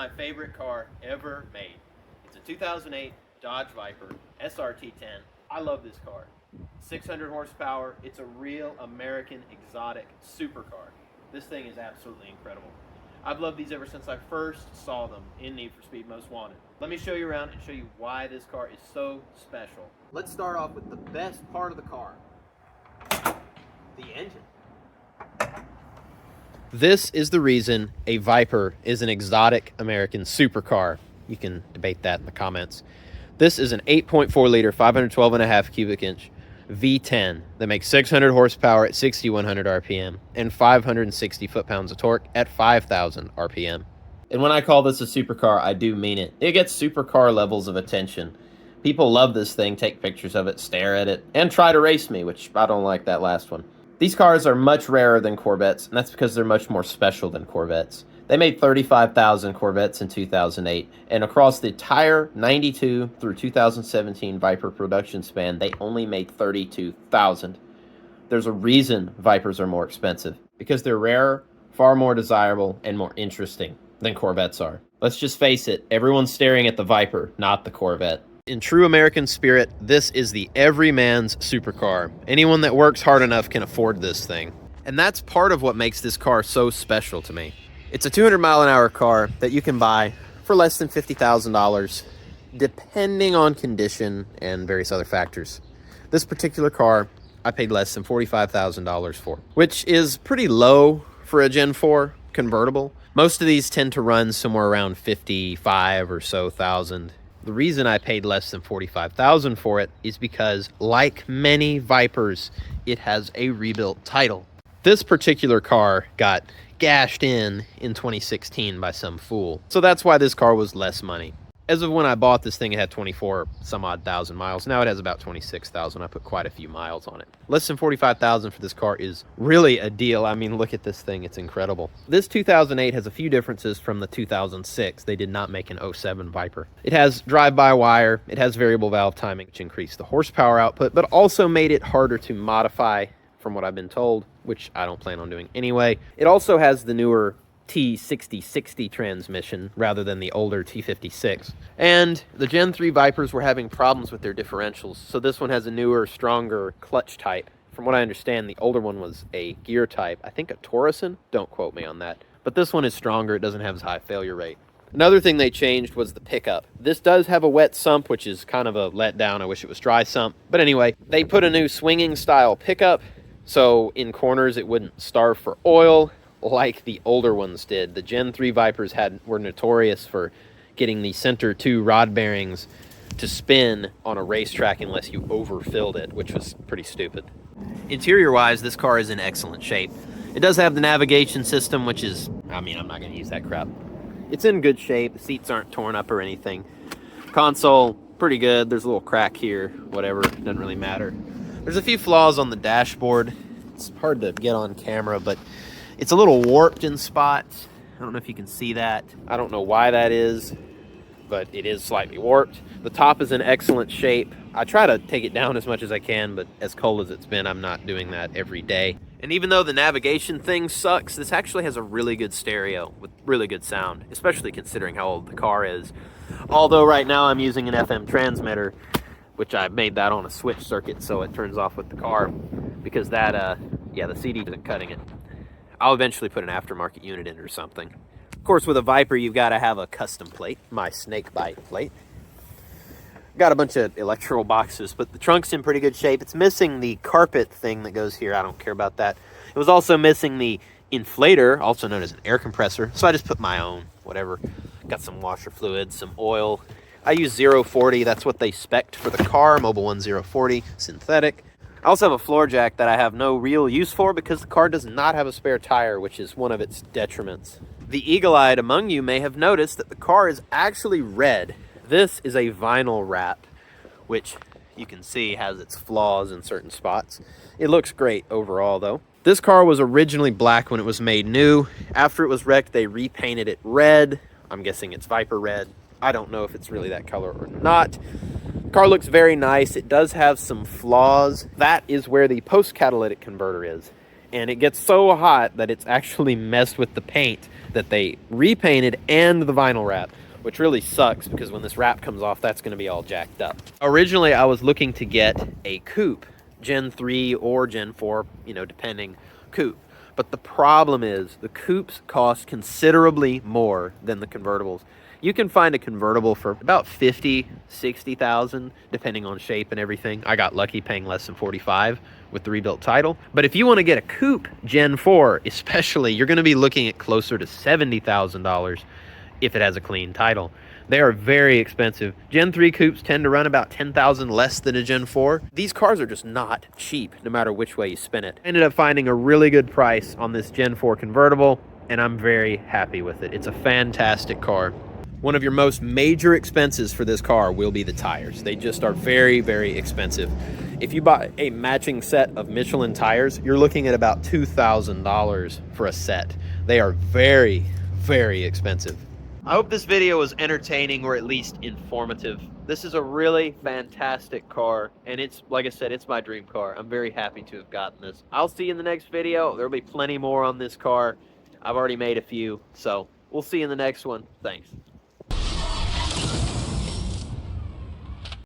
my favorite car ever made. It's a 2008 Dodge Viper SRT10. I love this car. 600 horsepower. It's a real American exotic supercar. This thing is absolutely incredible. I've loved these ever since I first saw them in Need for Speed Most Wanted. Let me show you around and show you why this car is so special. Let's start off with the best part of the car, the engine. This is the reason a Viper is an exotic American supercar. You can debate that in the comments. This is an 8.4 liter, 512.5 cubic inch V10 that makes 600 horsepower at 6,100 RPM and 560 foot-pounds of torque at 5,000 RPM. And when I call this a supercar, I do mean it. It gets supercar levels of attention. People love this thing, take pictures of it, stare at it, and try to race me, which I don't like that last one. These cars are much rarer than Corvettes, and that's because they're much more special than Corvettes. They made 35,000 Corvettes in 2008, and across the entire 92 through 2017 Viper production span, they only made 32,000. There's a reason Vipers are more expensive, because they're rarer, far more desirable, and more interesting than Corvettes are. Let's just face it, everyone's staring at the Viper, not the Corvette. In true American spirit, this is the everyman's supercar. Anyone that works hard enough can afford this thing. And that's part of what makes this car so special to me. It's a 200-mile-an-hour car that you can buy for less than $50,000, depending on condition and various other factors. This particular car, I paid less than $45,000 for, which is pretty low for a Gen 4 convertible. Most of these tend to run somewhere around 55 or so thousand. The reason I paid less than $45,000 for it is because, like many Vipers, it has a rebuilt title. This particular car got gashed in 2016 by some fool. So that's why this car was less money. As of when I bought this thing, it had 24 some odd thousand miles. Now it has about 26,000. I put quite a few miles on it. Less than $45,000 for this car is really a deal. I mean, look at this thing. It's incredible. This 2008 has a few differences from the 2006. They did not make an '07 Viper. It has drive-by-wire. It has variable valve timing, which increased the horsepower output, but also made it harder to modify, from what I've been told, which I don't plan on doing anyway. It also has the newer T6060 transmission rather than the older T56. And the Gen 3 Vipers were having problems with their differentials, so this one has a newer, stronger clutch type. From what I understand, the older one was a gear type, I think a Torreson, don't quote me on that. But this one is stronger, it doesn't have as high failure rate. Another thing they changed was the pickup. This does have a wet sump, which is kind of a letdown. I wish it was dry sump. But anyway, they put a new swinging style pickup, so in corners it wouldn't starve for oil like the older ones did. The Gen 3 Vipers were notorious for getting the center 2 rod bearings to spin on a racetrack unless you overfilled it, which was pretty stupid. Interior-wise, this car is in excellent shape. It does have the navigation system, which is, I mean, I'm not going to use that crap. It's in good shape. The seats aren't torn up or anything. Console, pretty good. There's a little crack here, whatever, doesn't really matter. There's a few flaws on the dashboard. It's hard to get on camera, but it's a little warped in spots. I don't know if you can see that. I don't know why that is, but it is slightly warped. The top is in excellent shape. I try to take it down as much as I can, but as cold as it's been, I'm not doing that every day. And even though the navigation thing sucks, this actually has a really good stereo with really good sound, especially considering how old the car is. Although right now I'm using an FM transmitter, which I made that on a switch circuit so it turns off with the car, because that, yeah, the CD isn't cutting it. I'll eventually put an aftermarket unit in or something. Of course, with a Viper, you've got to have a custom plate, my snake bite plate. Got a bunch of electrical boxes, but the trunk's in pretty good shape. It's missing the carpet thing that goes here. I don't care about that. It was also missing the inflator, also known as an air compressor, so I just put my own, whatever. Got some washer fluid, some oil. I use 040. That's what they spec'd for the car, Mobil 1 040, synthetic. I also have a floor jack that I have no real use for because the car does not have a spare tire, which is one of its detriments. The eagle-eyed among you may have noticed that the car is actually red. This is a vinyl wrap, which you can see has its flaws in certain spots. It looks great overall, though. This car was originally black when it was made new. After it was wrecked, they repainted it red. I'm guessing it's Viper red. I don't know if it's really that color or not. The car looks very nice. It does have some flaws. That is where the post-catalytic converter is. and it gets so hot that it's actually messed with the paint that they repainted and the vinyl wrap, which really sucks because when this wrap comes off, that's going to be all jacked up. Originally, I was looking to get a coupe, Gen 3 or Gen 4, depending, coupe. But the problem is the coupes cost considerably more than the convertibles. You can find a convertible for about 50, 60,000, depending on shape and everything. I got lucky paying less than 45 with the rebuilt title. But if you want to get a coupe Gen 4, especially, you're going to be looking at closer to $70,000 if it has a clean title. They are very expensive. Gen 3 coupes tend to run about $10,000 less than a Gen 4. These cars are just not cheap, no matter which way you spin it. I ended up finding a really good price on this Gen 4 convertible, and I'm very happy with it. It's a fantastic car. One of your most major expenses for this car will be the tires. They just are very, very expensive. If you buy a matching set of Michelin tires, you're looking at about $2,000 for a set. They are very, very expensive. I hope this video was entertaining or at least informative. This is a really fantastic car, and it's, like I said, it's my dream car. I'm very happy to have gotten this. I'll see you in the next video. There'll be plenty more on this car. I've already made a few, so we'll see you in the next one. Thanks.